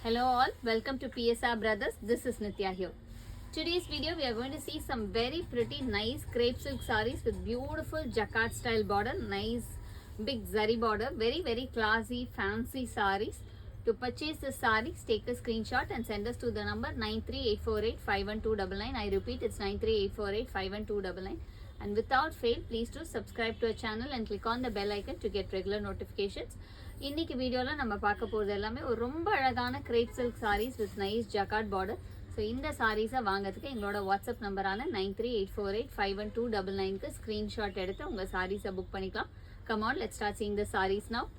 Hello all, welcome to PSR Brothers. This is Nitya here. Today's video we are going to see some very pretty nice crepe silk sarees with beautiful jacquard style border, nice big zari border, very classy fancy sarees. To purchase the sarees, take a screenshot and send us to the number 938485129. I repeat, it's 938485129. And without fail, please do subscribe to our channel and click on the bell icon to get regular notifications. இன்னைக்கு வீடியோல நம்ம பார்க்க போறது எல்லாமே ஒரு ரொம்ப அழகான crepe silk sarees with nice jacquard border. So இந்த சாரீஸை வாங்கிறதுக்கு எங்களோட வாட்ஸ்அப் நம்பரான 9384851299க்கு ஸ்க்ரீன்ஷாட் எடுத்து உங்கள் சாரீஸை புக் பண்ணிக்கலாம். Come on, let's start seeing the saris now.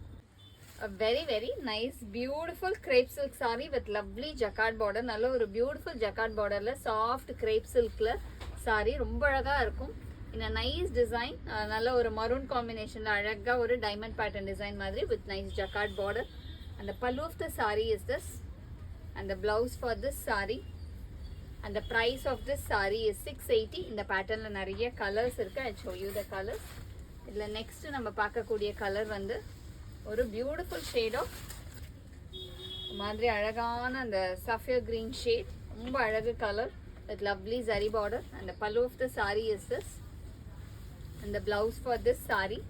A very nice beautiful crepe silk saree with lovely jacquard border. நல்ல ஒரு beautiful jacquard borderல soft crepe silkல saree ரொம்ப அழகா இருக்கும். In a nice design, நல்ல ஒரு maroon combinationல அழகா ஒரு diamond pattern design மாதிரி with nice jacquard border. And the pallu of the saree is this, and the blouse for this saree, and the price of this saree is 680. இந்த patternல நிறைய colors இருக்கு. I'll show you the colors. இதுல next நம்ம பார்க்கக்கூடிய color வந்து ஒரு beautiful shade of மாதிரி அழகான அந்த sapphire green shade, ரொம்ப அழகு color with lovely zari border. And the pallu of the saree is this, and the blouse for this saree.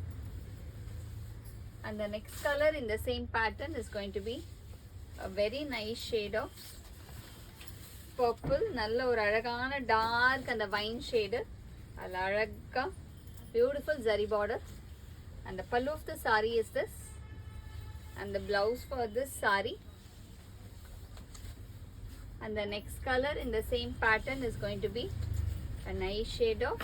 And the next color in the same pattern is going to be a very nice shade of purple, நல்ல ஒரு அழகான dark and the wine shade, அது அழகா beautiful zari border. And the pallu of the saree is this, and the blouse for this saree. And the next color in the same pattern is going to be a nice shade of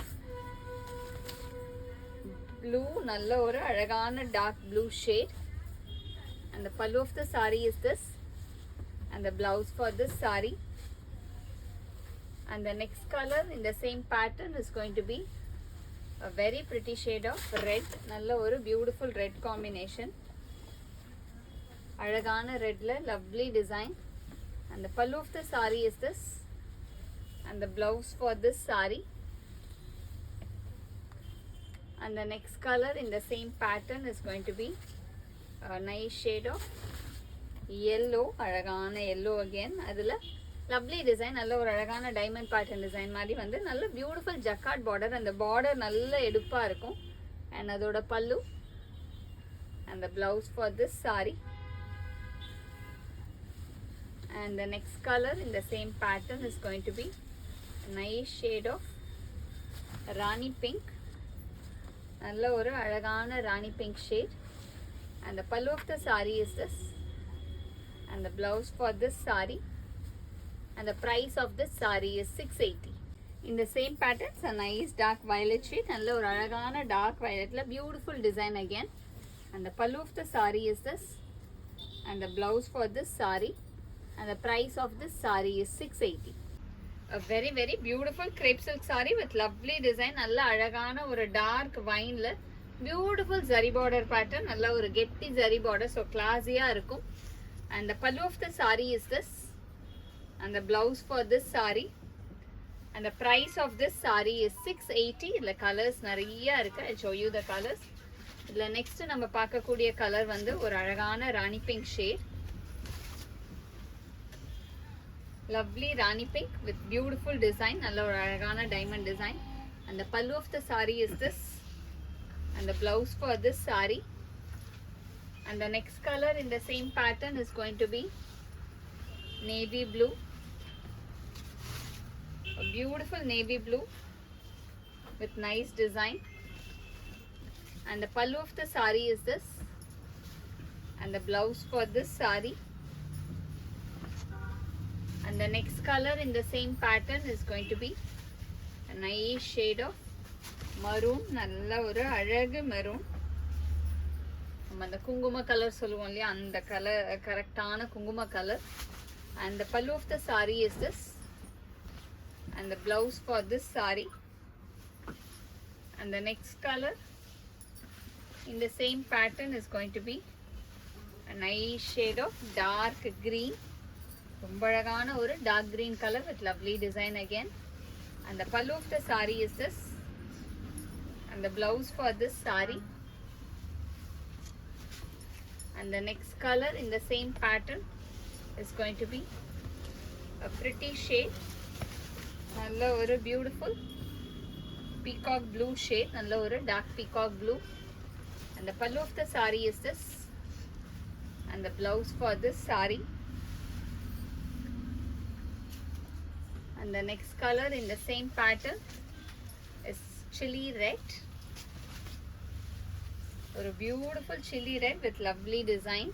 blue, நல்ல ஒரு அழகான dark blue shade. And the pallu of the saree is this, and the blouse for this saree. And the next color in the same pattern is going to be a very pretty shade of red, நல்ல ஒரு beautiful red combination, அழகான redல lovely design. And the pallu of the saree is this, and the blouse for this saree. And the next color in the same pattern is going to be a nice shade of yellow, அழகான yellow again. அதுல lovely design, நல்ல ஒரு அழகான diamond pattern design மாதிரி வந்து நல்ல beautiful jacquard border. அந்த border நல்ல எடுப்பா இருக்கும். And அதோட pallu and the blouse for this saree. And the next color in the same pattern is going to be a nice shade of Rani pink, நல்ல ஒரு அழகான Rani pink shade. And the pallu of the saree is this, and the blouse for this saree. And the price of this saree is 680. In the same patterns, a nice dark violet shade, நல்ல ஒரு அழகான dark violetல beautiful design again. And the pallu of the saree is this, and the blouse for this saree. And the price of this saree is 680. A very beautiful crepe silk saree with lovely design, நல்ல அழகான ஒரு dark wineல beautiful zari border pattern, நல்ல ஒரு கெட்டி zari border, so classy-ஆ இருக்கும். And the pallu of the saree is this, and the blouse for this saree. And the price of this saree is 680. இதுல colors நிறைய இருக்கு. I'll show you the colors. இதுல next நம்ம பார்க்கக்கூடிய color வந்து ஒரு அழகான Rani pink shade, lovely Rani pink with beautiful design, நல்ல ஒரு அழகான diamond design. And the pallu of the saree is this, and the blouse for this saree. And the next color in the same pattern is going to be navy blue, a beautiful navy blue with nice design. And the pallu of the saree is this, and the blouse for this saree. And the next color in the same pattern is going to be a nice shade of maroon, நல்ல ஒரு அழகு maroon. நம்ம அந்த குங்கும colour சொல்லுவோம் இல்லையா, அந்த colour கரெக்டான குங்கும colour. And the pallu of the saree is this, and the blouse for this saree. And the next color in the same pattern is going to be a nice shade of dark green, ரொம்ப அழகான ஒரு dark green color with lovely design again. And the pallu of the saree is this, and the blouse for this saree. And the next color in the same pattern is going to be a pretty shade. நல்ல ஒரு beautiful peacock blue shade. நல்ல ஒரு dark peacock blue. And the pallu of the saree is this. And the blouse for this saree. And the next color in the same pattern is chili red. Or a beautiful chili red with lovely design.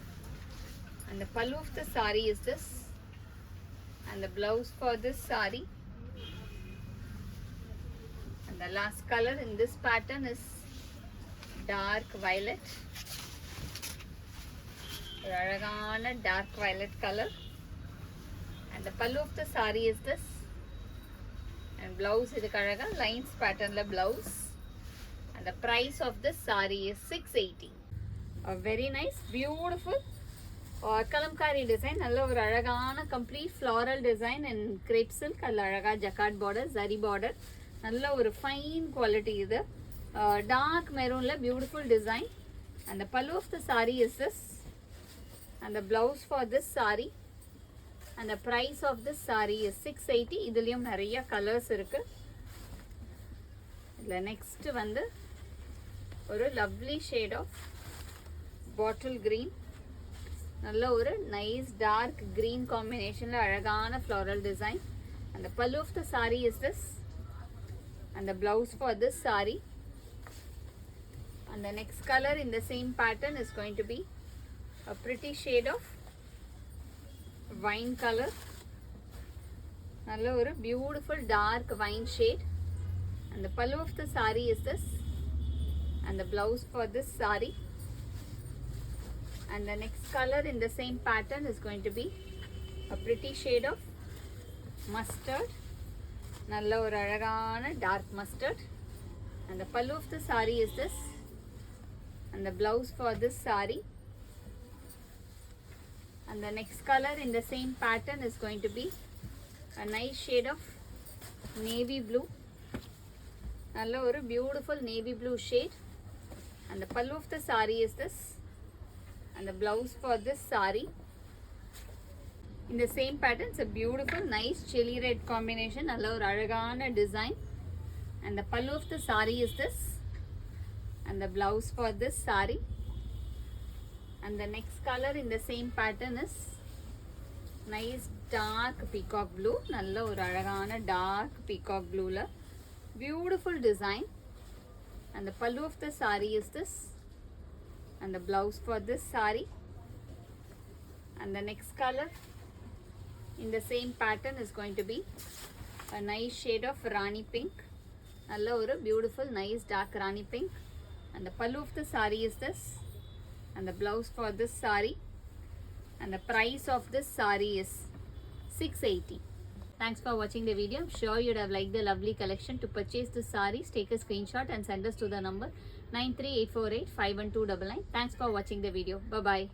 And the pallu of the saree is this. And the blouse for this saree. And the last color in this pattern is dark violet. ஒரு அழகான dark violet color. And the pallu of the saree is this. And blouse இதுக்கு அழகா lines patternல blouse. And the price of this saree is 680. A very nice, beautiful kalamkari design. நல்ல ஒரு அழகான complete floral design and crepe silk. அதில் அழகா jacquard border, zari border. நல்ல ஒரு fine quality இது. Dark maroonல beautiful design. And the pallu of the saree is this. And the blouse for this saree. And the price of this saree is 680. இதுலயும் நிறைய colors இருக்கு. இதுல next வந்து ஒரு lovely shade of bottle green. நல்ல ஒரு nice dark green combinationல அழகான floral design. And the pallu of the saree is this. And the blouse for this saree. And the next color in the same pattern is going to be a pretty shade of wine color. நல்ல ஒரு beautiful dark wine shade. And the pallu of the saree is this. And the blouse for this saree. And the next color in the same pattern is going to be a pretty shade of mustard. நல்ல ஒரு அழகான dark mustard. And the pallu of the saree is this. And the blouse for this saree. And the next color in the same pattern is going to be a nice shade of navy blue. நல்ல ஒரு beautiful navy blue shade. And the pallu of the saree is this. And the blouse for this saree. In the same pattern, it's a beautiful nice chili red combination. நல்ல ஒரு அழகான design. And the pallu of the saree is this. And the blouse for this saree. And the next color in the same pattern is nice dark peacock blue. நல்ல ஒரு அழகான dark peacock blueல beautiful design. And the pallu of the saree is this. And the blouse for this saree. And the next color in the same pattern is going to be a nice shade of rani pink. நல்ல ஒரு beautiful nice dark rani pink. And the pallu of the saree is this. And the blouse for this saree. And the price of this saree is 680. Thanks for watching the video. I'm sure you'd have liked the lovely collection. To purchase the sarees, take a screenshot and send us to the number 93848 51299. Thanks for watching the video. Bye bye.